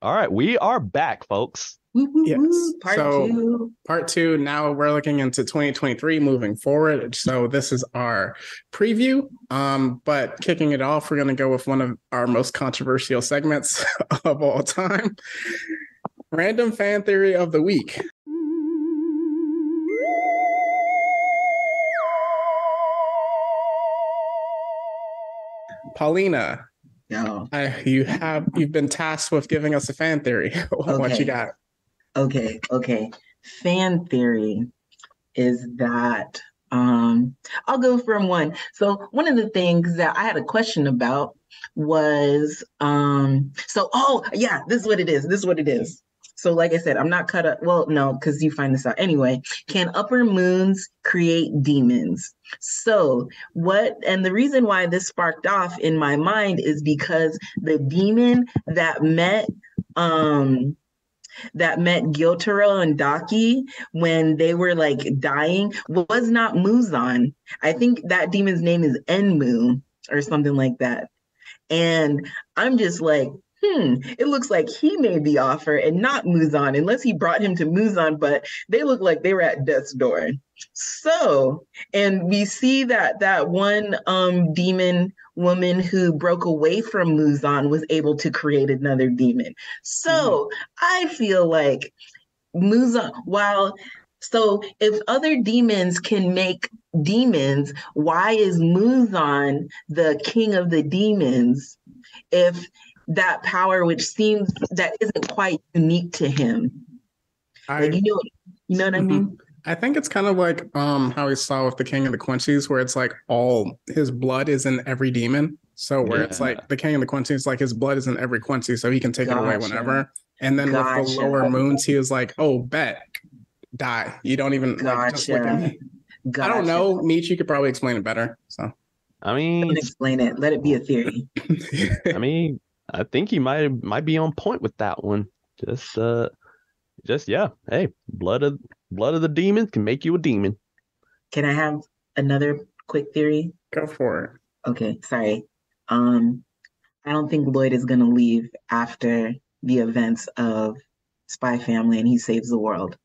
All right, we are back, folks. Woo, woo, Yes. woo. Part So two. part two, now we're looking into 2023 moving forward. So this is our preview. But kicking it off, we're gonna go with one of our most controversial segments of all time. Random fan theory of the week. Paulina, Yo. you've been tasked with giving us a fan theory. What you Okay. got? Okay. Fan theory is that I'll go from one. So one of the things that I had a question about was this is what it is. This is what it is. So like I said, I'm not cut up. Well, no, because you find this out anyway. Can upper moons create demons? So what, and the reason why this sparked off in my mind is because the demon that met Gyotaro and Daki when they were like dying was not Muzan. I think that demon's name is Enmu or something like that. And I'm just like, it looks like he made the offer and not Muzan, unless he brought him to Muzan, but they look like they were at death's door. So, and we see that one demon woman who broke away from Muzan was able to create another demon. So I feel like so if other demons can make demons, why is Muzan the king of the demons if that power, which seems that isn't quite unique to him? Like, you know what I mean? I think it's kind of like how we saw with the King of the Quincy's, where it's like all his blood is in every demon. So where it's like the King of the Quincy's, like his blood is in every Quincy, so he can take it away whenever. And then with the lower moons, he was like, "Oh, bet, die. You don't even like just look at me." I don't know. Meech, you could probably explain it better. So I mean, don't explain it. Let it be a theory. I mean, I think he might be on point with that one. Just yeah. Hey, blood of the demons can make you a demon. Can I have another quick theory? Go for it. Okay, sorry. I don't think Lloyd is gonna leave after the events of Spy Family and he saves the world.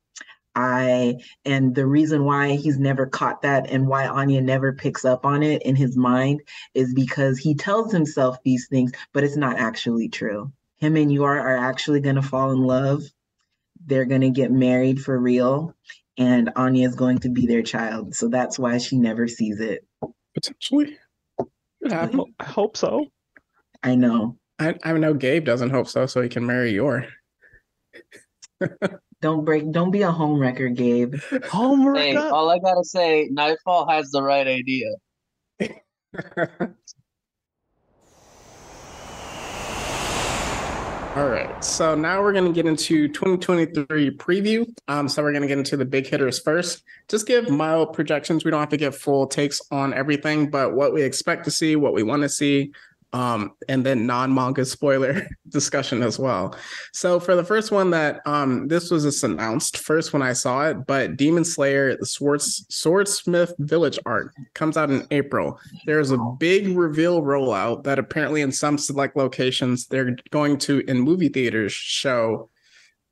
And the reason why he's never caught that and why Anya never picks up on it in his mind is because he tells himself these things, but it's not actually true. Him and Yor are actually gonna fall in love. They're gonna get married for real, and Anya is going to be their child. So that's why she never sees it. Potentially. I hope so. I know. I know Gabe doesn't hope so he can marry Yor. Don't be a homewrecker, Gabe. Homewrecker. Hey, all I gotta say, Nightfall has the right idea. All right, so now we're going to get into 2023 preview. So we're going to get into the big hitters first. Just give mild projections. We don't have to give full takes on everything, but what we expect to see, what we want to see, and then non-manga spoiler discussion as well. So for the first one that this was just announced first when I saw it, but Demon Slayer, the Swordsmith Village art comes out in April. There's a big reveal rollout that apparently in some select locations they're going to in movie theaters show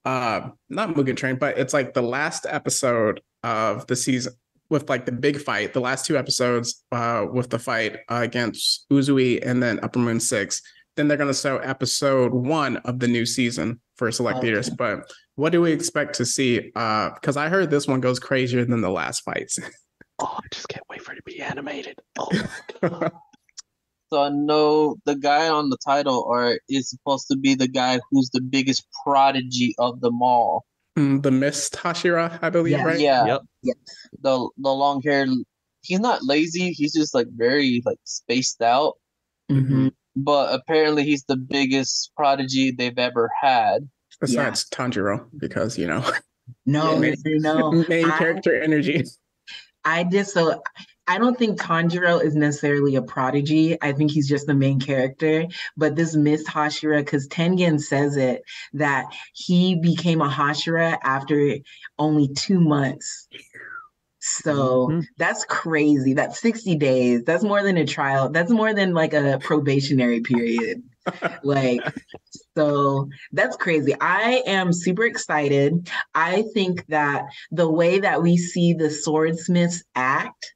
not Mugen Train, but it's like the last episode of the season with like the big fight, the last two episodes with the fight against Uzui and then Upper Moon 6. Then they're going to show episode 1 of the new season for select theaters. But what do we expect to see? Because I heard this one goes crazier than the last fights. Oh, I just can't wait for it to be animated. Oh my God. So I know the guy on the title art is supposed to be the guy who's the biggest prodigy of them all. The Mist Hashira, I believe, right? Yeah. Yep. Yes. The long hair. He's not lazy. He's just like very like spaced out. Mm-hmm. But apparently he's the biggest prodigy they've ever had. Besides Tanjiro, because No. main character energy. I don't think Tanjiro is necessarily a prodigy. I think he's just the main character. But this Mist Hashira, because Tengen says it, that he became a Hashira after only 2 months. So that's crazy. That's 60 days. That's more than a trial. That's more than like a probationary period. Like, so that's crazy. I am super excited. I think that the way that we see the swordsmiths act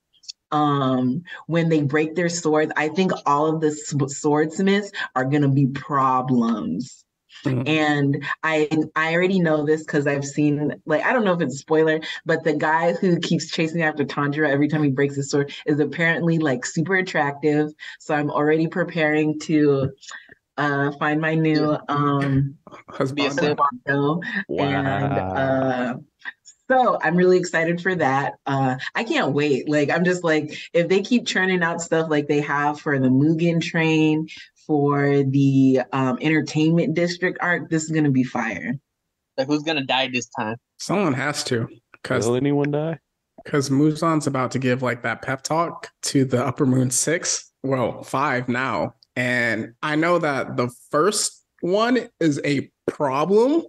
when they break their swords, I think all of the swordsmiths are going to be problems. And I already know this because I've seen, like, I don't know if it's a spoiler, but the guy who keeps chasing after Tanjiro every time he breaks his sword is apparently like super attractive. So I'm already preparing to find my new Be a Husband. simp. husbando. And Wow. so I'm really excited for that. I can't wait. Like, I'm just like, if they keep churning out stuff like they have for the Mugen Train, for the entertainment district arc, this is gonna be fire. Like, who's gonna die this time? Someone has to, Will anyone die? because Muzan's about to give like that pep talk to the Upper Moon 6, well, 5 now. And I know that the first one is a problem.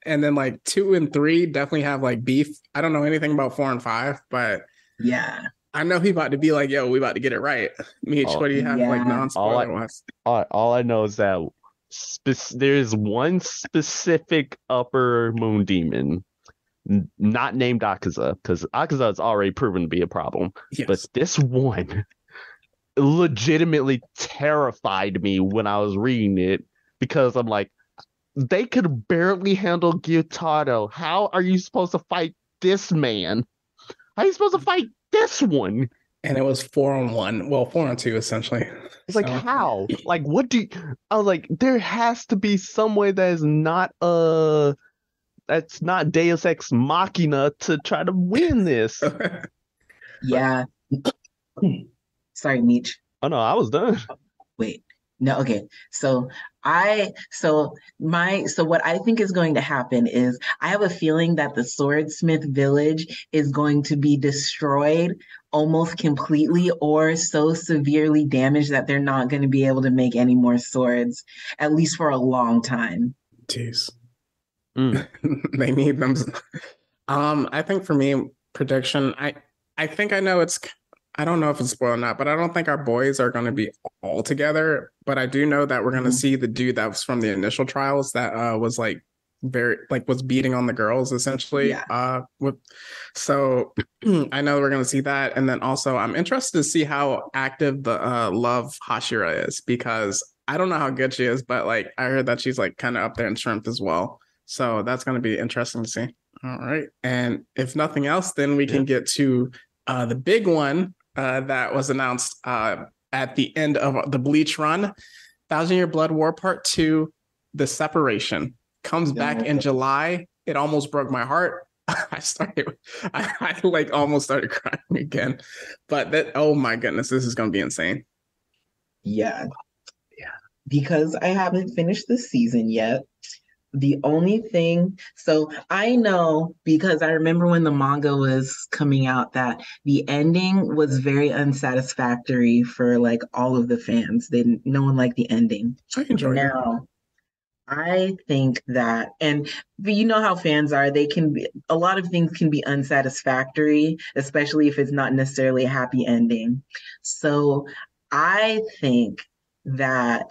And then like 2 and 3 definitely have like beef. I don't know anything about 4 and 5, but Yeah. I know he about to be like, yo, we about to get it right. Mitch, what do you have like Yeah. non-spoiler wise? All I know is that there's one specific upper moon demon, not named Akaza, because Akaza is already proven to be a problem. Yes. But this one legitimately terrified me when I was reading it, because I'm like, they could barely handle Gyutaro. How are you supposed to fight this man? How are you supposed to fight this one? And it was 4-on-1. Well, 4-on-2 essentially. It's like, how? Like, what do you... I was like, there has to be some way that is not that's not Deus Ex Machina to try to win this. Yeah. Sorry, Meech. Oh no, I was done. Wait. No, okay. So what I think is going to happen is I have a feeling that the Swordsmith village is going to be destroyed almost completely or so severely damaged that they're not going to be able to make any more swords, at least for a long time. Jeez. They need them. I think for me, prediction, I think I know I don't know if it's spoiled or not, but I don't think our boys are going to be all together. But I do know that we're going to see the dude that was from the initial trials that was like was beating on the girls essentially. Yeah. So I know we're going to see that. And then also I'm interested to see how active the love Hashira is, because I don't know how good she is, but like I heard that she's like kind of up there in strength as well. So that's going to be interesting to see. All right. And if nothing else, then we can get to the big one that was announced at the end of the Bleach run. 1,000-Year Blood War Part 2, The Separation, comes back in July. It almost broke my heart. I like almost started crying again. But oh my goodness, this is going to be insane. Yeah. Because I haven't finished the season yet. The only thing, so I know, because I remember when the manga was coming out, that the ending was very unsatisfactory for like all of the fans. No one liked the ending. I enjoyed it. Now, I think that, but you know how fans are, a lot of things can be unsatisfactory, especially if it's not necessarily a happy ending. So I think that,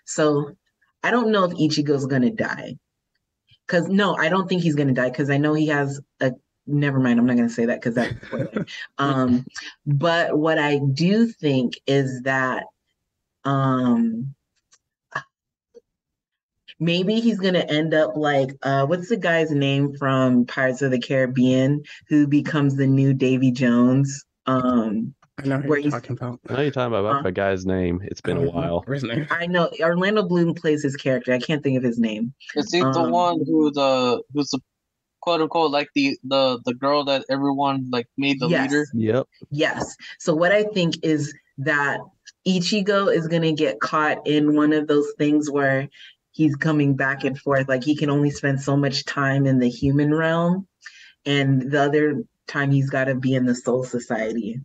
so I don't know if Ichigo's gonna die. No, I don't think he's gonna die, because I know he has never mind, I'm not gonna say that because that's spoiler. But what I do think is that maybe he's gonna end up like what's the guy's name from Pirates of the Caribbean who becomes the new Davy Jones? I know who you're talking about. I know you're talking about the guy's name. It's been a while. His name. I know Orlando Bloom plays his character. I can't think of his name. Is he the one who's the quote unquote like the girl that everyone like made the leader? Yep. Yes. So what I think is that Ichigo is gonna get caught in one of those things where he's coming back and forth. Like he can only spend so much time in the human realm, and the other time he's got to be in the Soul Society.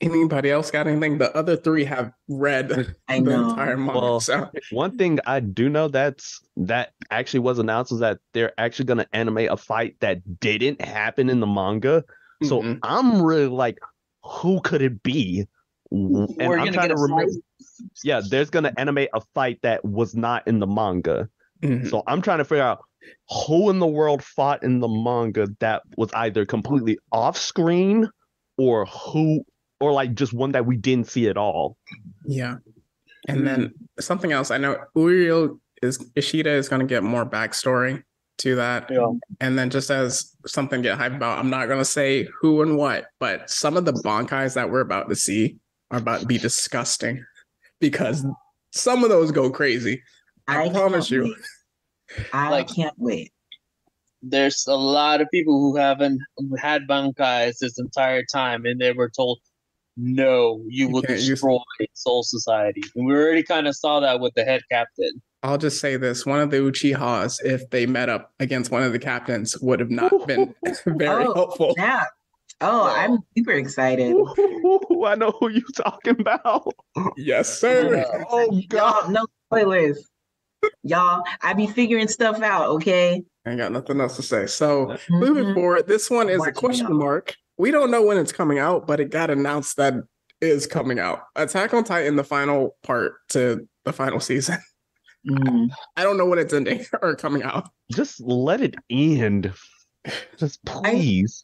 Anybody else got anything? The other 3 have read the entire manga. Well, so. One thing I do know that actually was announced is that they're actually going to animate a fight that didn't happen in the manga. So I'm really like, who could it be? And We're I'm gonna trying get to remember. yeah, there's gonna animate a fight that was not in the manga. So I'm trying to figure out who in the world fought in the manga that was either completely off screen or like just one that we didn't see at all. Yeah. And then something else, I know Ishida is going to get more backstory to that. Yeah. And then just as something to get hyped about, I'm not going to say who and what, but some of the Bankais that we're about to see are about to be disgusting because some of those go crazy. I promise you. I can't wait. There's a lot of people who haven't had Bankais this entire time, and they were told, no, you will destroy Soul Society. And we already kind of saw that with the head captain. I'll just say this. One of the Uchihas, if they met up against one of the captains, would have not been very helpful. Yeah. Oh, I'm super excited. I know who you're talking about. Yes, sir. Oh, God. Y'all, no spoilers. Y'all, I be figuring stuff out, okay? I ain't got nothing else to say. So moving forward, this one is a question mark. We don't know when it's coming out, but it got announced that it is coming out. Attack on Titan, the final part to the final season. I don't know when it's ending or coming out. Just let it end. Just please.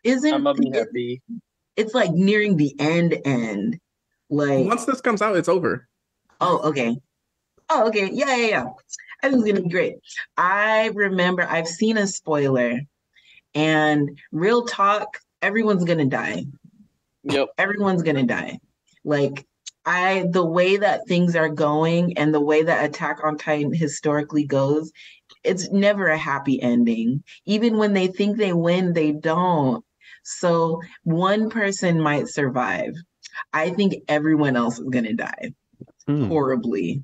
I'm gonna be happy. It's like nearing the end. Like once this comes out, it's over. Oh, okay. Yeah. I think it's gonna be great. I remember I've seen a spoiler, and real talk, everyone's gonna die. Yep. Everyone's gonna die. Like the way that things are going and the way that Attack on Titan historically goes, it's never a happy ending. Even when they think they win, they don't. So one person might survive. I think everyone else is gonna die horribly.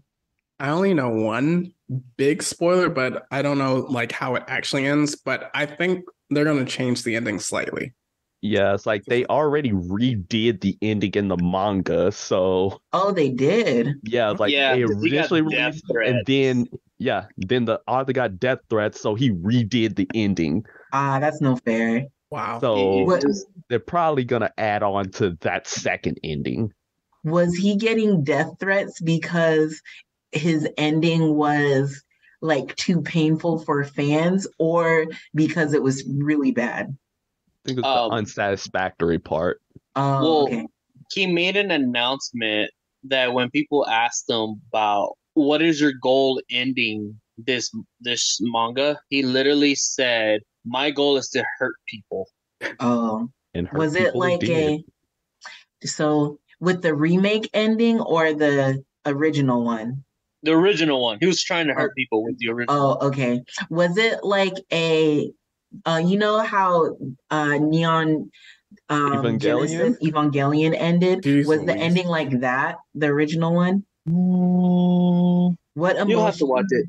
I only know one big spoiler, but I don't know like how it actually ends. But I think they're gonna change the ending slightly. Yeah, it's like they already redid the ending in the manga, so they did. Yeah, it's like they initially released, and then the author got death threats, so he redid the ending. That's no fair. Wow. So they're probably gonna add on to that second ending. Was he getting death threats because his ending was like too painful for fans, or because it was really bad? I think it's the unsatisfactory part. Okay. He made an announcement that when people asked him about what is your goal ending this manga, he literally said, "My goal is to hurt people." Oh, and hurt was it like so with the remake ending or the original one? The original one. He was trying to hurt people with the original. Oh, okay. Was it like a you know how Neon Genesis Evangelion ended? Was the ending like that, the original one? What emotion? You'll have to watch it.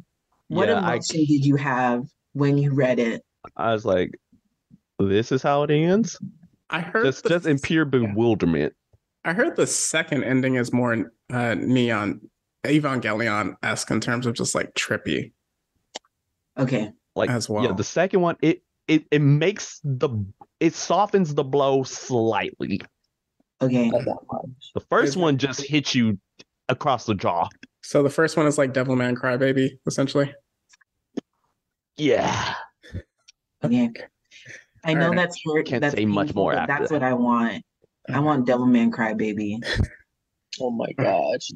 What emotion did you have when you read it? I was like, this is how it ends? I heard just in pure bewilderment. I heard the second ending is more Neon Evangelion-esque in terms of just like trippy. Okay. Like as well. Yeah, the second one, it softens the blow slightly. Okay. The first one just hits you across the jaw. So the first one is like Devilman Crybaby, essentially. Yeah. Okay. I know that's hurt. Can't that's say much more after that's that. what I want. I want Devilman Crybaby. Oh my gosh.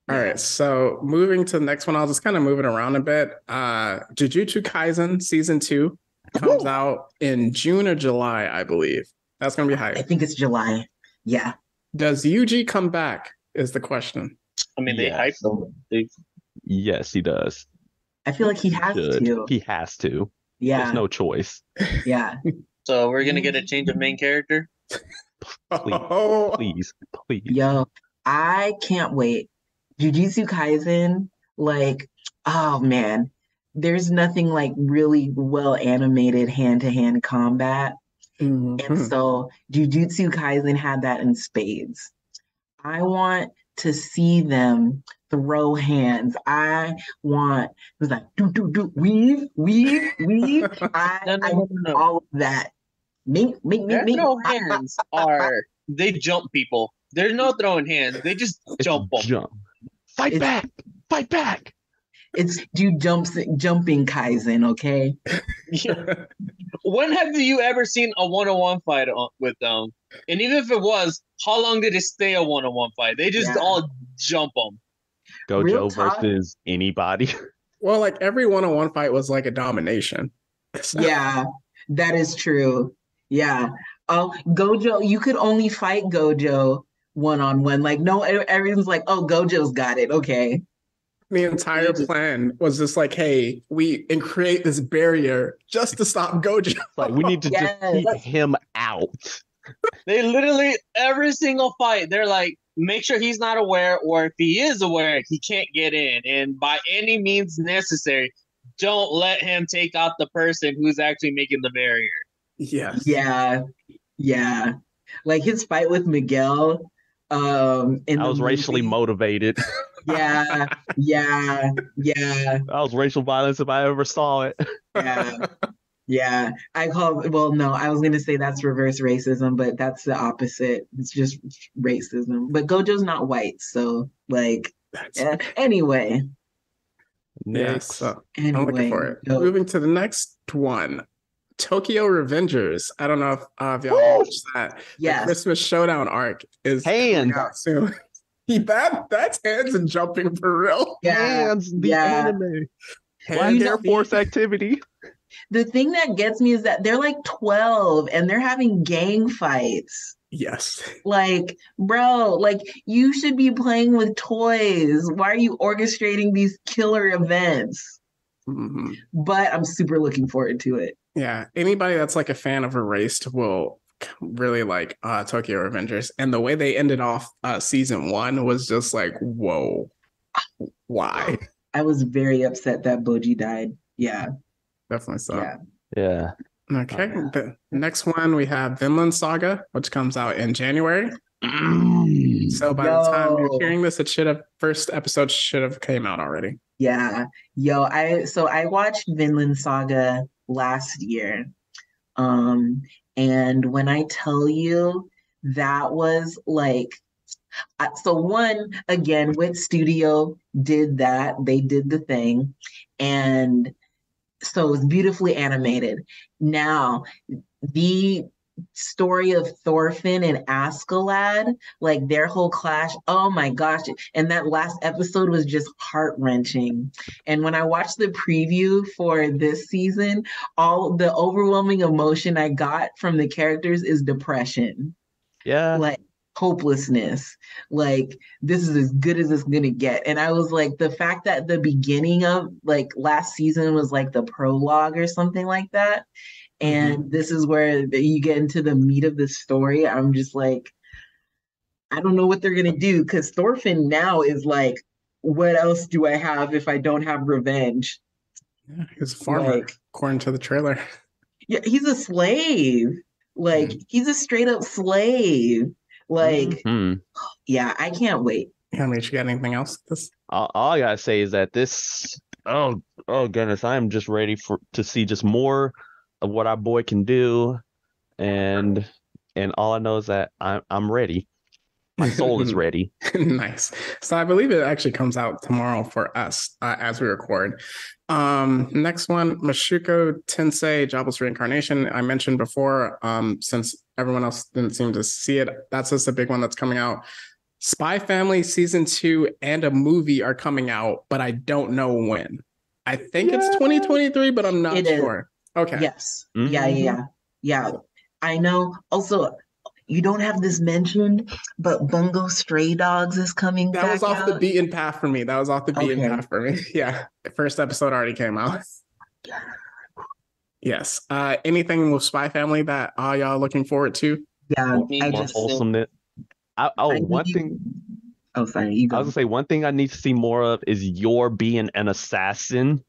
All right, so moving to the next one, I'll just kind of move it around a bit. Jujutsu Kaisen Season 2 comes out in June or July, I believe. That's going to be hype. I think it's July. Yeah. Does Yuji come back is the question. I mean, they hype them. Yes, he does. I feel like he has to. He has to. Yeah. There's no choice. Yeah. So we're going to get a change of main character? Please. Yo, I can't wait. Jujutsu Kaisen, like, oh man, there's nothing like really well animated hand-to-hand combat. And so Jujutsu Kaisen had that in spades. I want to see them throw hands. I want, it was like, weave. I want all of that. Their throw hands are, they jump people. There's no throwing hands. They just jump them. Fight back! Fight back! It's jumping Kaizen, okay? Yeah. When have you ever seen a one-on-one fight with them? And even if it was, how long did it stay a one-on-one fight? They just all jump them. Gojo versus anybody. Well, like every one-on-one fight was like a domination. So. Yeah, that is true. Yeah. Gojo, you could only fight Gojo one-on-one. Like, no, everyone's like, oh, Gojo's got it. Okay. The entire plan was just like, hey, we create this barrier just to stop Gojo. Like, we need to just keep him out. They literally, every single fight, they're like, make sure he's not aware, or if he is aware, he can't get in. And by any means necessary, don't let him take out the person who's actually making the barrier. Yes. Yeah. Yeah. Like his fight with Miguel. I was racially motivated. Yeah. That was racial violence if I ever saw it. Yeah. I was going to say that's reverse racism, but that's the opposite. It's just racism. But Gojo's not white, so like, anyway. Next. I'm looking for it. Moving to the next one. Tokyo Revengers. I don't know if y'all watched that. Yes. The Christmas Showdown arc is coming out soon. That's hands and jumping for real. Hands, the anime. Black Air Force activity. The thing that gets me is that they're like 12 and they're having gang fights. Yes. Like, bro, like you should be playing with toys. Why are you orchestrating these killer events? Mm-hmm. But I'm super looking forward to it. Yeah. Anybody that's like a fan of Erased will really like Tokyo Revengers. And the way they ended off season 1 was just like, whoa. Why? I was very upset that Boji died. Yeah. Definitely so. Yeah. Okay. The next one we have Vinland Saga, which comes out in January. So by the time you're hearing this, first episode should have came out already. Yeah. I watched Vinland Saga last year. And when I tell you that was like, so one, again, Wit Studio did that. They did the thing. And so it was beautifully animated. Now, the story of Thorfinn and Askeladd, like their whole clash, oh my gosh. And that last episode was just heart-wrenching. And when I watched the preview for this season, all the overwhelming emotion I got from the characters is depression. Yeah. Like hopelessness. Like this is as good as it's gonna get. And I was like, the fact that the beginning of like last season was like the prologue or something like that, and this is where you get into the meat of the story. I'm just like, I don't know what they're gonna do, because Thorfinn now is like, what else do I have if I don't have revenge? Yeah, he's a farmer, according to the trailer. Yeah, he's a slave. Like he's a straight up slave. Like, yeah, I can't wait. Yeah, Mitch, you got anything else? All I gotta say is that this, oh goodness, I am just ready to see just more of what our boy can do, and all I know is that I'm ready. My soul is ready. Nice. So I believe it actually comes out tomorrow for us as we record. Next one, Mashuko Tensei Jobless Reincarnation. I mentioned before, since everyone else didn't seem to see it, that's just a big one that's coming out. Spy Family season 2 and a movie are coming out, but I don't know when. I think it's 2023, but I'm not sure. Okay. Yes. Yeah. I know. Also, you don't have this mentioned, but Bungo Stray Dogs is coming back. That was off the beaten path for me. Yeah. The first episode already came out. Yes. Anything with Spy Family that y'all looking forward to? Yeah. More wholesomeness. One thing. Oh, sorry. You go. I was gonna say one thing I need to see more of is Yor being an assassin.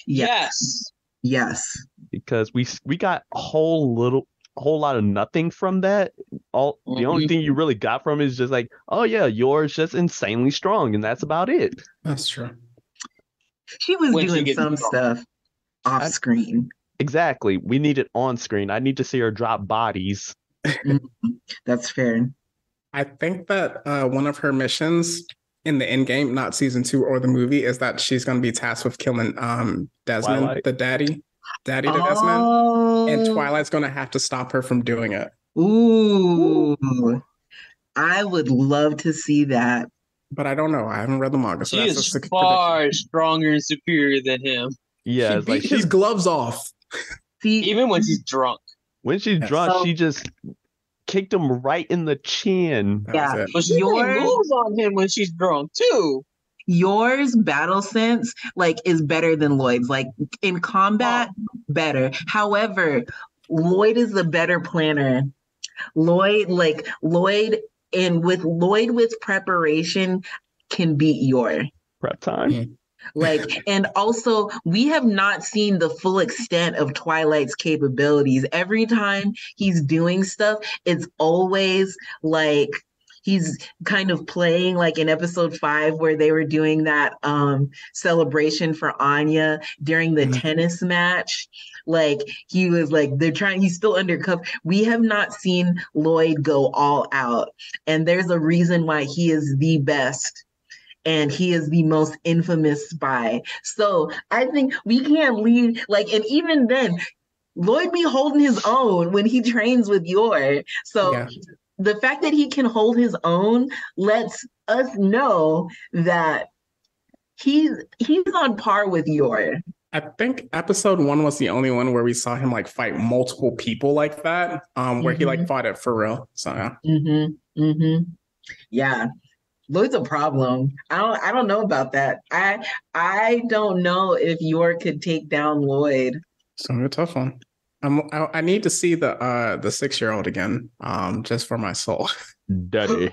Yes. Because we got a whole lot of nothing from that. The only thing you really got from it is just like, oh yeah, Yor's just insanely strong, and that's about it. That's true. She was doing some stuff off screen. Exactly. We need it on screen. I need to see her drop bodies. That's fair. I think that one of her missions in the end game, not season 2 or the movie, is that she's going to be tasked with killing Desmond, Twilight. the daddy to Desmond, and Oh, Twilight's going to have to stop her from doing it. ooh, I would love to see that. But I don't know. I haven't read the manga, so She that's is just a prediction. far stronger and superior than him, Yeah, She it's like beat his gloves off. See, even when she's drunk. when she's Yes. drunk, So- she just kicked him right in the chin. That Yeah. was it. But she Yours- moves on him when she's drunk too. yours battle sense is better than Lloyd's. Like in combat, better. However, Lloyd is the better planner. Lloyd and with Lloyd with preparation can beat your. Prep time. And also we have not seen the full extent of Twilight's capabilities. Every time he's doing stuff, it's always like he's kind of playing, like in episode 5 where they were doing that celebration for Anya during the tennis match. Like he was like, he's still undercover. We have not seen Lloyd go all out. And there's a reason why he is the best. And he is the most infamous spy. So I think we can't leave, and even then, Lloyd be holding his own when he trains with Yor. So Yeah. the fact that he can hold his own lets us know that he's on par with Yor. I think episode 1 was the only one where we saw him fight multiple people like that, where he fought it for real. So yeah. Yeah. Lloyd's a problem. I don't know about that. I don't know if Yor could take down Lloyd. So a tough one. I need to see the 6-year-old again, just for my soul. Daddy.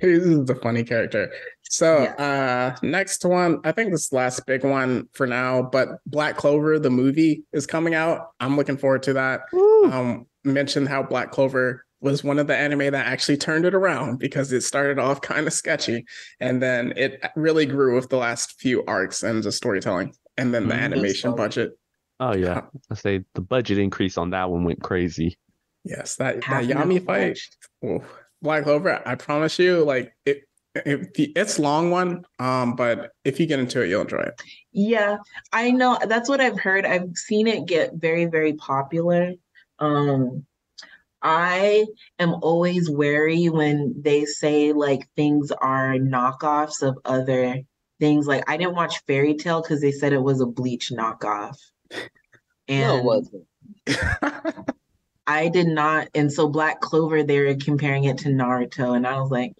He's a funny character. So next one, I think this last big one for now, but Black Clover, the movie, is coming out. I'm looking forward to that. Mentioned how Black Clover was one of the anime that actually turned it around because it started off kind of sketchy and then it really grew with the last few arcs and the storytelling and then the animation budget. Oh yeah, I say the budget increase on that one went crazy. Yes, that Yami fight. Oh, Black Clover, I promise you, it's long one, but if you get into it, you'll enjoy it. Yeah, I know. That's what I've heard. I've seen it get very, very popular. I am always wary when they say things are knockoffs of other things. Like I didn't watch Fairy Tail because they said it was a Bleach knockoff. And No, it wasn't. I did not. And so Black Clover, they were comparing it to Naruto. And I was like,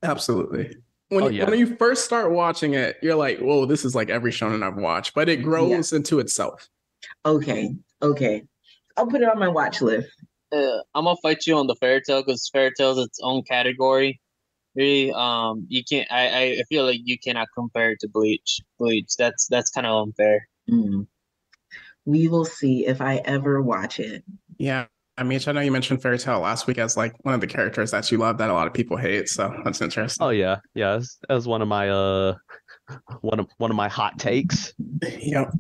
Absolutely. When you first start watching it, you're like, whoa, this is like every shonen I've watched. But it grows into itself. Okay. I'll put it on my watch list. I'm gonna fight you on the Fairy Tail because Fairy Tail is its own category. Really, you can't. I feel like you cannot compare it to Bleach. That's kind of unfair. We will see if I ever watch it. Yeah, I mean, I know you mentioned Fairy Tail last week as one of the characters that you love that a lot of people hate. So that's interesting. Oh yeah, that's one of my one of my hot takes. Yep.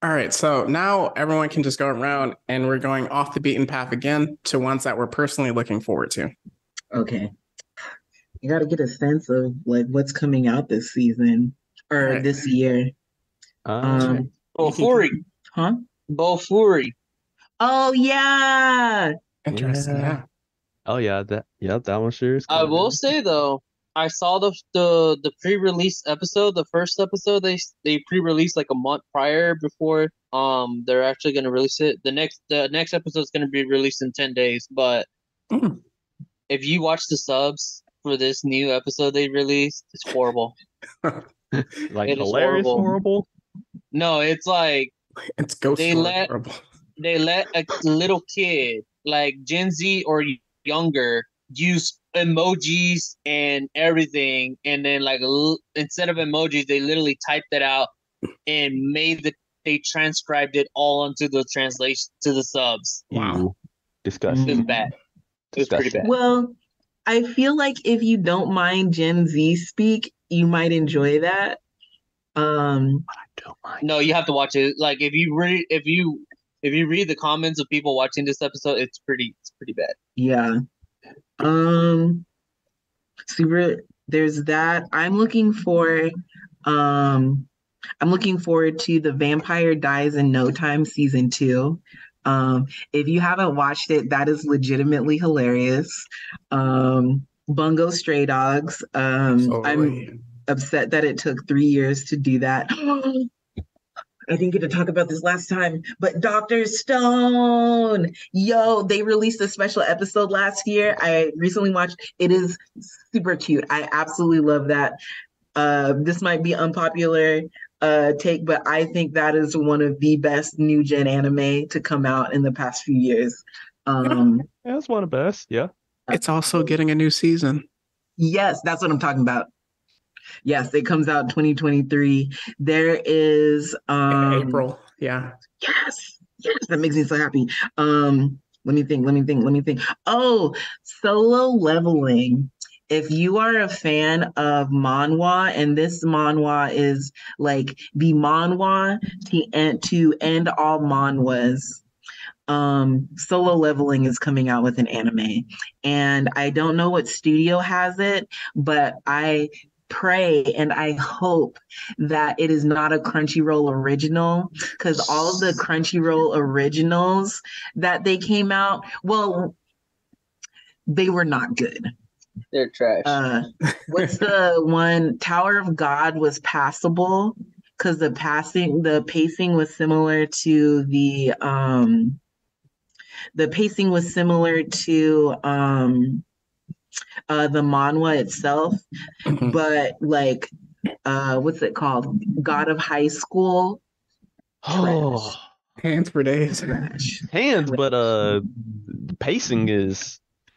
All right, so now everyone can just go around and we're going off the beaten path again to ones that we're personally looking forward to. Okay. You got to get a sense of what's coming out this season or this year. Bofuri. Huh? Bofuri. Oh yeah. Interesting. Yeah. Oh yeah, that one sure is. I will say though, I saw the pre-release episode, the first episode they pre-released a month prior before they're actually gonna release it. The next episode is gonna be released in 10 days. But if you watch the subs for this new episode they released, it's horrible. It hilarious, horrible. No, it's it's ghost. Horrible. They let a little kid Gen Z or younger use emojis and everything, and then instead of emojis they literally typed it out and they transcribed it all onto the translation to the subs. Wow. Disgusting. It was bad. It was pretty bad. Well, I feel like if you don't mind Gen Z speak, you might enjoy that. But I don't mind. No, you have to watch it. If you read the comments of people watching this episode, it's pretty bad. Yeah. Super. There's that. Um, I'm looking forward to The Vampire Dies in No Time season 2. If you haven't watched it, that is legitimately hilarious. Bungo Stray Dogs. Absolutely. I'm upset that it took 3 years to do that. I didn't get to talk about this last time, but Dr. Stone, yo, they released a special episode last year. I recently watched. It is super cute. I absolutely love that. This might be unpopular take, but I think that is one of the best new gen anime to come out in the past few years. Yeah, that's one of the best. Yeah. It's also getting a new season. Yes, that's what I'm talking about. Yes, it comes out in 2023. There is April. Yeah. yes, yes, that makes me so happy. Let me think. Oh, Solo Leveling. If you are a fan of manhwa, and this manhwa is like the manhwa to end all manhwas, Solo Leveling is coming out with an anime. And I don't know what studio has it, but I pray and I hope that it is not a Crunchyroll original, because all of the Crunchyroll originals that they came out, well, they were not good. They're trash. What's the one? Tower of God was passable because the pacing was similar to the pacing was similar to the manhwa itself, but like what's it called? God of High School. Oh, Hands for days. Trash. hands, but the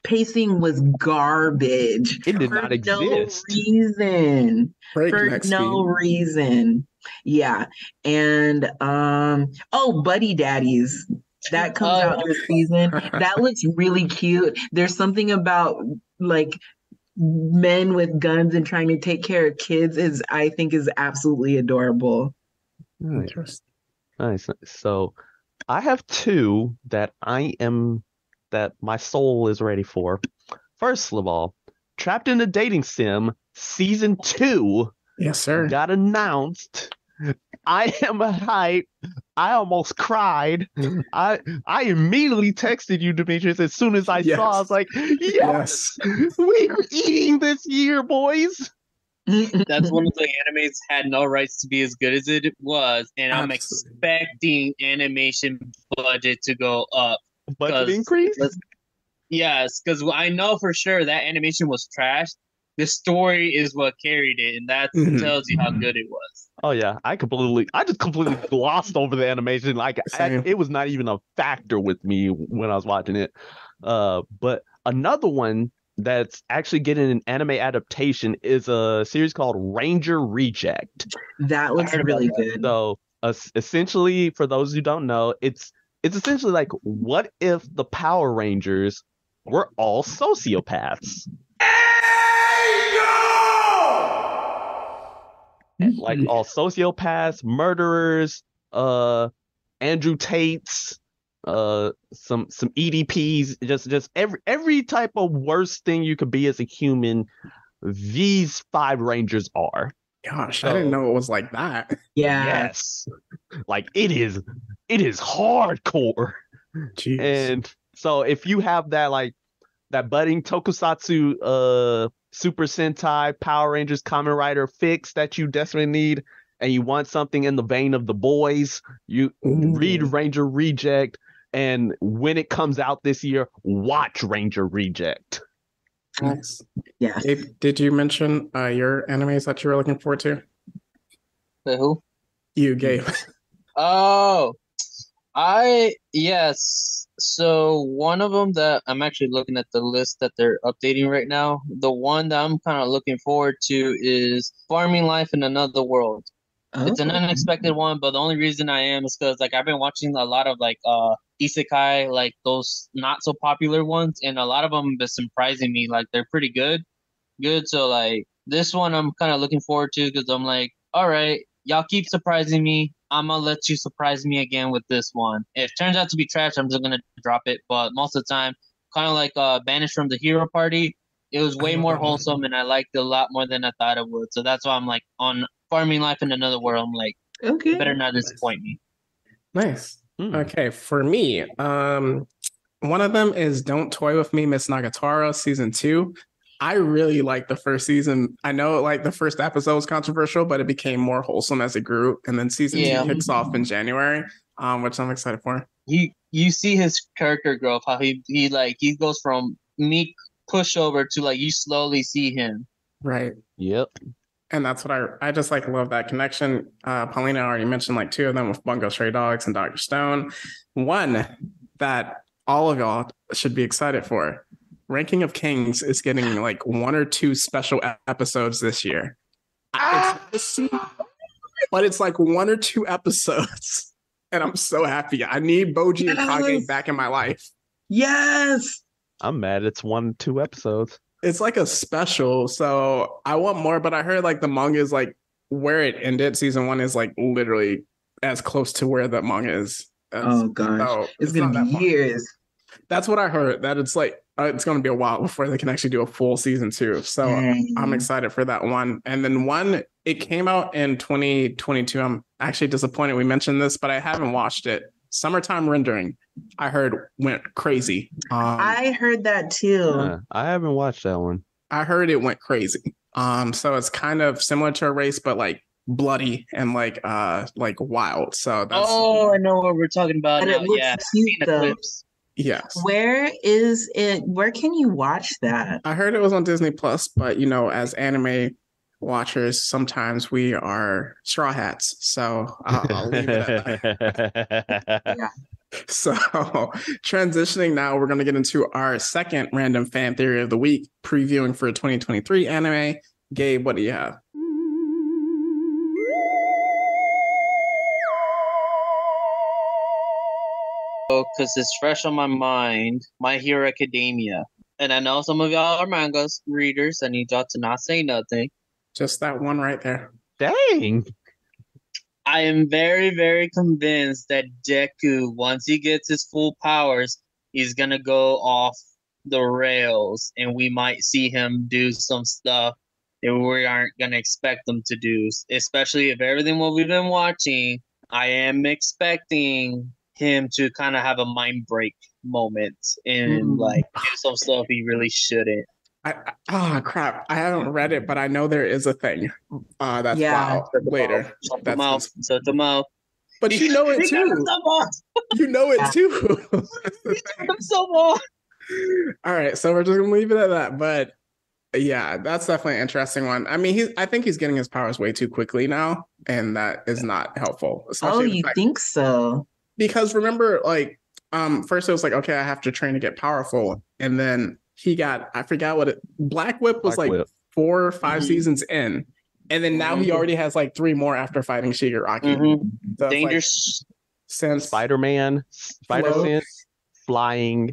Pacing was garbage. it did For not no exist. reason. Breakneck For no speed. reason. Yeah. And Buddy Daddies. That comes out this season. That looks really cute. There's something about like men with guns and trying to take care of kids is I think is absolutely adorable. Nice. Interesting. Nice. So I have two that my soul is ready for. First of all, Trapped in a Dating Sim season 2 Yes, sir. got announced. I am hype. I almost cried. I immediately texted you, Demetrius, as soon as I saw. I was like, yes, we are eating this year, boys. That's one of the animes had no rights to be as good as it was, and I'm expecting animation budget to go up. Budget increase? Yes, because I know for sure that animation was trash. The story is what carried it, and that tells you how good it was. Oh yeah, I just completely glossed over the animation. Like it was not even a factor with me when I was watching it. But another one that's actually getting an anime adaptation is a series called Ranger Reject. That looks really good. So essentially, for those who don't know, it's essentially like, what if the Power Rangers were all sociopaths? Like all sociopaths, murderers, Andrew Tates, some EDPs, just every type of worst thing you could be as a human, these 5 Rangers are. Gosh, I didn't know it was like that. Yeah. Yes. Like it is hardcore. Jeez. And so if you have that budding tokusatsu Super Sentai Power Rangers Kamen Rider fix that you desperately need, and you want something in the vein of the boys, you read Ranger Reject, and when it comes out this year, watch Ranger Reject. Nice. Yes. Gabe, did you mention your animes that you were looking forward to? Who? You, Gabe. Oh, yes. So one of them that I'm actually looking at the list that they're updating right now. The one that I'm kind of looking forward to is Farming Life in Another World. It's an unexpected one, but the only reason I am is because like I've been watching a lot of like isekai, like those not so popular ones, and a lot of them have been surprising me. Like they're pretty good. So like this one I'm kind of looking forward to because I'm like, all right, y'all keep surprising me. I'm gonna let you surprise me again with this one. If it turns out to be trash, I'm just gonna drop it. But most of the time, kind of like Banished from the Hero Party, It was way more wholesome, and I liked it a lot more than I thought it would. So that's why I'm like on Farming Life in Another World. I'm like, Okay. better not disappoint me. Nice. Okay, for me, one of them is Don't Toy With Me, Miss Nagatoro, season 2. I really liked the first season. I know like the first episode was controversial, but it became more wholesome as it grew. And then season 2 kicks off in January, which I'm excited for. You see his character growth, how he goes from meek pushover to like you slowly see him. Right. Yep. And that's what I just like love that connection. Paulina already mentioned like 2 of them with Bungo Stray Dogs and Dr. Stone. One that all of y'all should be excited for. Ranking of Kings is getting like 1 or 2 special episodes this year. But it's like 1 or 2 episodes. And I'm so happy. I need Boji and Kage back in my life. Yes. I'm mad it's 1, 2 episodes. It's like a special, so I want more, but I heard like the manga is like where it ended. Season 1 is like literally as close to where the manga is. Oh gosh, so it's gonna be years. That's what I heard, that it's like it's gonna be a while before they can actually do a full season 2. So I'm excited for that one. And then one, it came out in 2022. I'm actually disappointed we mentioned this, but I haven't watched it. Summertime Rendering, I heard went crazy. I heard that too. I haven't watched that one. I heard it went crazy. So it's kind of similar to Erase, but like bloody and like wild. So that's I know what we're talking about now. Yeah, cute, though. Yes. Where is it? Where can you watch that? I heard it was on Disney Plus, but you know, as anime watchers, sometimes we are straw hats, so I'll leave it at that. Yeah. So transitioning now, we're going to get into our second random fan theory of the week, previewing for 2023 anime. Gabe, what do you have? Because it's fresh on my mind, My Hero Academia. And I know some of y'all are mangas readers. I need y'all to not say nothing. Just that one right there. Dang. I am very, very convinced that Deku, once he gets his full powers, he's going to go off the rails. And we might see him do some stuff that we aren't going to expect him to do. Especially if everything what we've been watching, I am expecting him to kind of have a mind break moment and like do some stuff he really shouldn't. Crap. I haven't read it, but I know there is a thing. That's later. Shut the mouth. Shut the mouth. But you know it too. You know it too. All right, so we're just gonna leave it at that. But yeah, that's definitely an interesting one. I mean, I think he's getting his powers way too quickly now, and that is not helpful. Oh, you think so? Because remember, like, first it was like, okay, I have to train to get powerful, and then he got, I forgot what it, Black Whip was like 4 or 5 seasons in, and then now he already has like 3 more after fighting Shigaraki. So Dangerous sense, Spider-Man, Spider Sense, flying.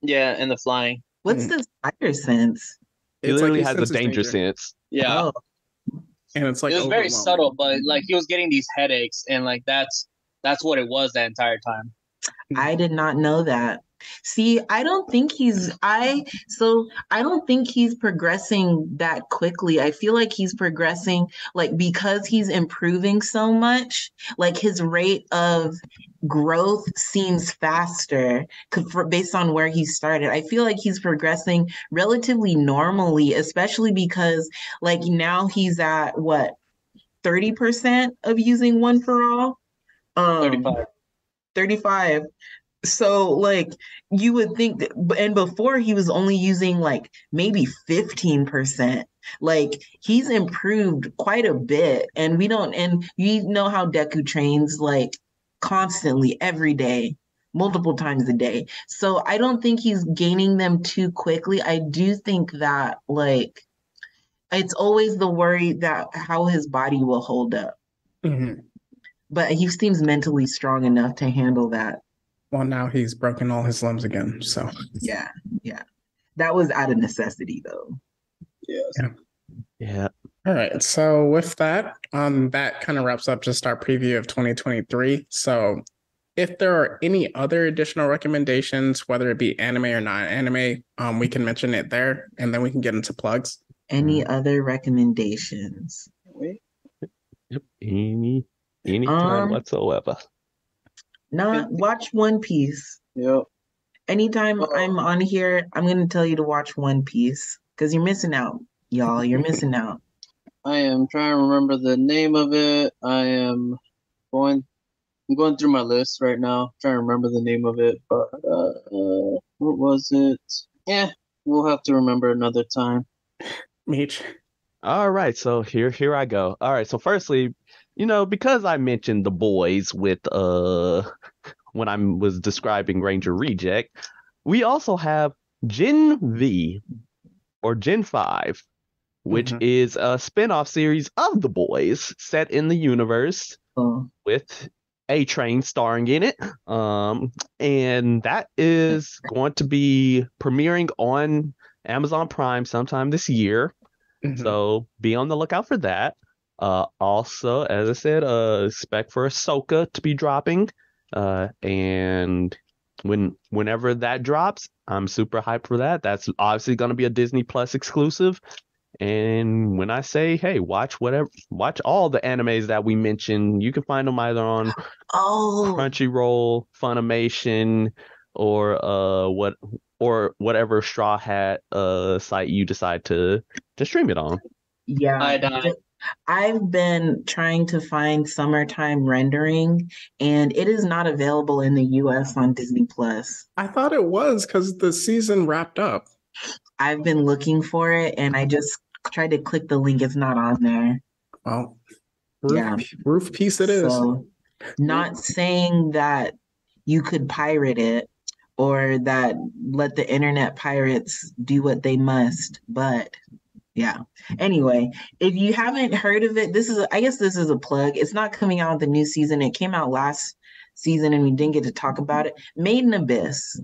Yeah, and the flying. What's the Spider Sense? He literally has a danger sense. Yeah. And it's like it was very subtle, but like he was getting these headaches, and like that's what it was that entire time. I did not know that. See, I don't think he's progressing that quickly. I feel like he's progressing like because he's improving so much, like his rate of growth seems faster based on where he started. I feel like he's progressing relatively normally, especially because like now he's at what 30% of using one for all. 35. So like you would think that, and before he was only using like maybe 15%. Like he's improved quite a bit, and you know how Deku trains like constantly every day, multiple times a day. So I don't think he's gaining them too quickly. I do think that like it's always the worry that how his body will hold up. Mm-hmm. But he seems mentally strong enough to handle that. Well, now he's broken all his limbs again, so. Yeah. That was out of necessity, though. Yes. Yeah. All right, so with that, that kind of wraps up just our preview of 2023. So if there are any other additional recommendations, whether it be anime or non-anime, we can mention it there, and then we can get into plugs. Any other recommendations? Yep. Any kind whatsoever. Not watch One Piece. Yep. Anytime I'm on here, I'm gonna tell you to watch One Piece because you're missing out, y'all. You're missing out. I am trying to remember the name of it. I'm going through my list right now, trying to remember the name of it. But what was it? Yeah, we'll have to remember another time. Meech. All right, so here I go. All right, so firstly, because I mentioned the boys with when I was describing Ranger Reject, we also have Gen V or Gen 5, which is a spin-off series of the boys set in the universe with A-Train starring in it. And that is going to be premiering on Amazon Prime sometime this year. So be on the lookout for that. Also, as I said, expect for Ahsoka to be dropping. And whenever that drops, I'm super hyped for that. That's obviously going to be a Disney Plus exclusive. And when I say, hey, watch all the animes that we mentioned, you can find them either on Crunchyroll, Funimation, or whatever Straw Hat site you decide to stream it on. Yeah. I've been trying to find summertime rendering, and it is not available in the US on Disney Plus. I thought it was because the season wrapped up. I've been looking for it, and I just tried to click the link. It's not on there. Well, roof piece it is. So, not saying that you could pirate it or that let the internet pirates do what they must, but yeah. Anyway, if you haven't heard of it, I guess this is a plug. It's not coming out with the new season. It came out last season and we didn't get to talk about it. Made in Abyss.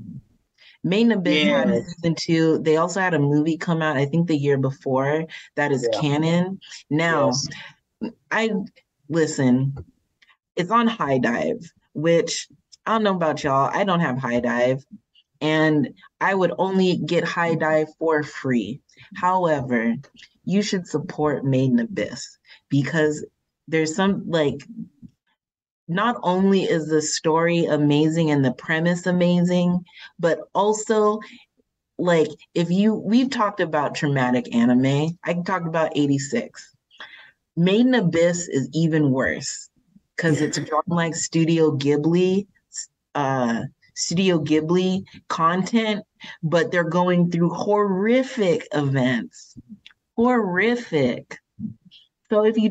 Made in Abyss had a season 2. They also had a movie come out, I think the year before, that is canon. Now, listen, it's on High Dive, which I don't know about y'all. I don't have High Dive, and I would only get High Dive for free. However, you should support Made in Abyss because there's some not only is the story amazing and the premise amazing, but also we've talked about traumatic anime. I can talk about 86. Made in Abyss is even worse because it's drawn like Studio Ghibli content, but they're going through horrific events. Horrific. So if you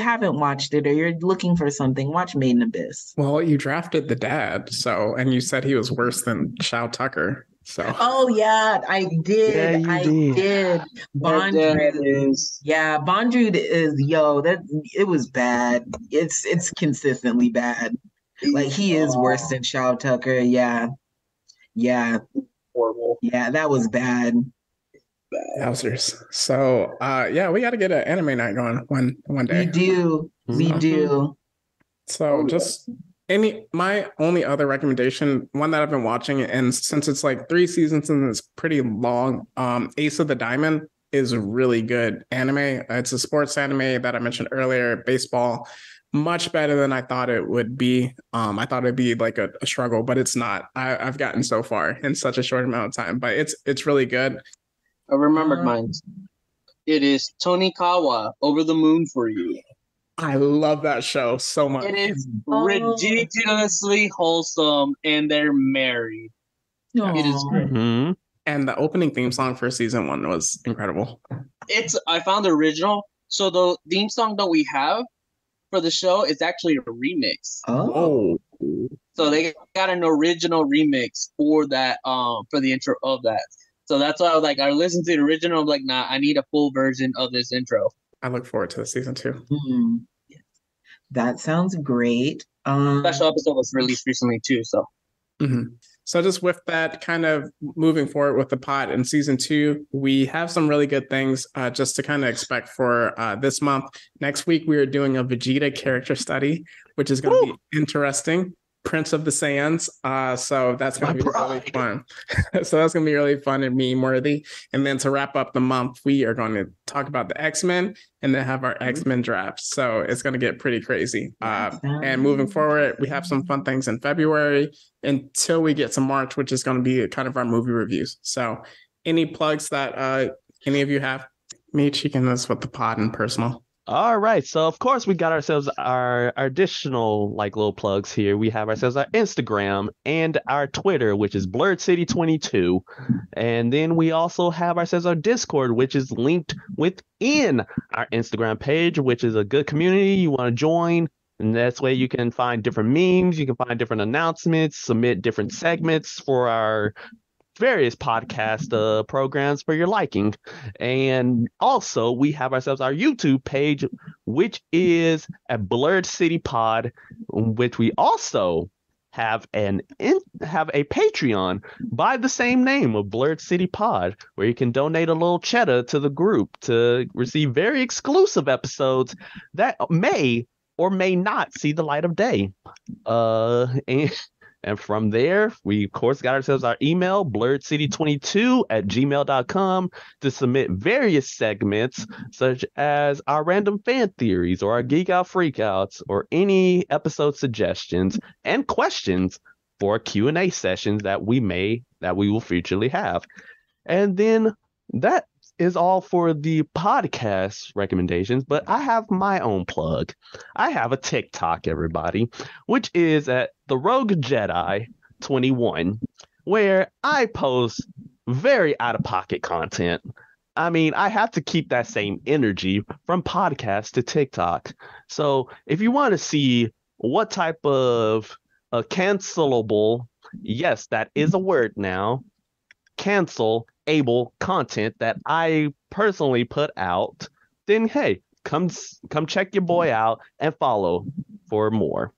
haven't watched it or you're looking for something, watch Made in Abyss. Well, you drafted the dad, and you said he was worse than Shao Tucker. So. Oh yeah, I did. Yeah, you did. Bondrewd. Yeah, Bondrewd is it was bad. It's consistently bad. Like he is worse than Shao Tucker. Yeah. Yeah. Horrible. Yeah, that was bad. Yowzers. So we got to get an anime night going one day. We do. So my only other recommendation, one that I've been watching, and since it's like 3 seasons and it's pretty long, Ace of the Diamond is really good anime. It's a sports anime that I mentioned earlier, baseball. Much better than I thought it would be. I thought it'd be like a struggle, but it's not. I've gotten so far in such a short amount of time, but it's really good. I remembered mine. It is Tonikawa, Over the Moon for You. I love that show so much. It is ridiculously wholesome, and they're married. It is great. Mm-hmm. And the opening theme song for season 1 was incredible. I found the original. So the theme song that we have for the show is actually a remix. Oh. So they got an original remix for that, for the intro of that. So that's why I was like, I listened to the original. I'm like, nah, I need a full version of this intro. I look forward to the season 2. Mm-hmm. That sounds great. Special episode was released recently too. So. Mm-hmm. So just with that, kind of moving forward with the pod in season 2, we have some really good things just to kind of expect for this month. Next week, we are doing a Vegeta character study, which is going to be interesting. Prince of the Saiyans. So that's going to be really fun. So that's going to be really fun and meme worthy. And then to wrap up the month, we are going to talk about the X-Men and then have our X-Men draft. So it's going to get pretty crazy. And moving forward, we have some fun things in February until we get to March, which is going to be kind of our movie reviews. So any plugs that any of you have? Meech, you can list with the pod and personal. All right. So, of course, we got ourselves our additional like little plugs here. We have ourselves our Instagram and our Twitter, which is Blurred City 22. And then we also have ourselves our Discord, which is linked within our Instagram page, which is a good community you want to join. And that's way you can find different memes. You can find different announcements, submit different segments for our various podcast programs for your liking. And also we have ourselves our YouTube page, which is at Blurred City Pod, which we also have a Patreon by the same name of Blurred City Pod, where you can donate a little cheddar to the group to receive very exclusive episodes that may or may not see the light of day. And from there, we, of course, got ourselves our email, blurredcity22@gmail.com, to submit various segments, such as our random fan theories or our geek out freakouts or any episode suggestions and questions for Q&A sessions that we will futurely have. And then that is all for the podcast recommendations, but I have my own plug. I have a TikTok, everybody, which is at the Rogue Jedi 21, where I post very out-of-pocket content. I mean, I have to keep that same energy from podcast to TikTok. So if you want to see what type of cancelable, yes, that is a word now, cancelable content that I personally put out, then hey, come check your boy out and follow for more.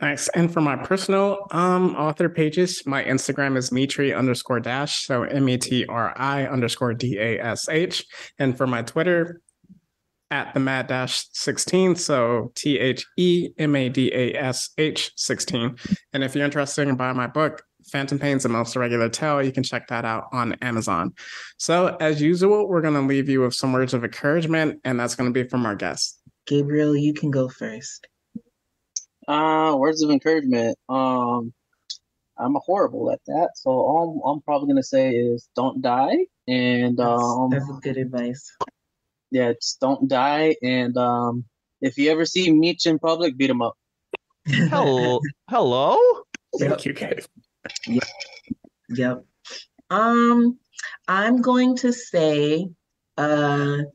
Nice. And for my personal author pages, my Instagram is Metri_dash, so METRI_DASH. And for my Twitter, at the Mad-16, so THEMADASH16. And if you're interested in buying my book, Phantom Pains and Most Irregular Tale, you can check that out on Amazon. So as usual, we're going to leave you with some words of encouragement, and that's going to be from our guest. Gabriel, you can go first. Words of encouragement. I'm horrible at that, so all I'm probably going to say is don't die. And that's good advice. Yeah, just don't die. And if you ever see Meech in public, beat him up. Hello. Thank you, Gabe. Yep. I'm going to say words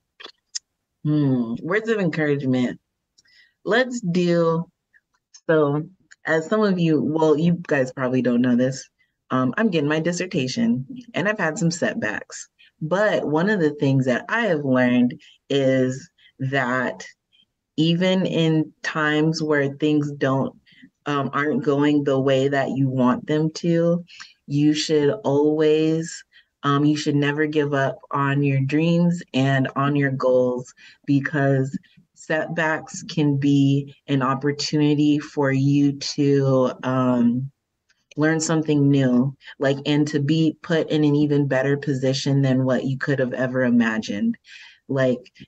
of encouragement. Let's deal. So as some of you, well, you guys probably don't know this. I'm getting my dissertation and I've had some setbacks. But one of the things that I have learned is that even in times where things aren't going the way that you want them to, you should always, you should never give up on your dreams and on your goals, because setbacks can be an opportunity for you to learn something new, and to be put in an even better position than what you could have ever imagined.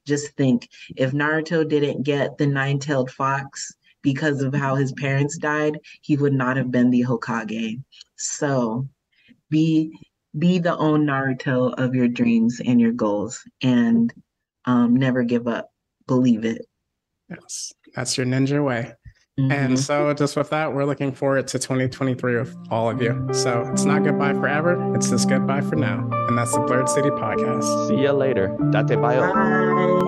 Just think, if Naruto didn't get the nine-tailed fox because of how his parents died, he would not have been the Hokage. So be the own Naruto of your dreams and your goals, and never give up. Believe it. Yes, that's your ninja way. Mm-hmm. And so just with that, we're looking forward to 2023 with all of you. So it's not goodbye forever. It's just goodbye for now. And that's the Blurred City Podcast. See ya later. Date bayo. Bye.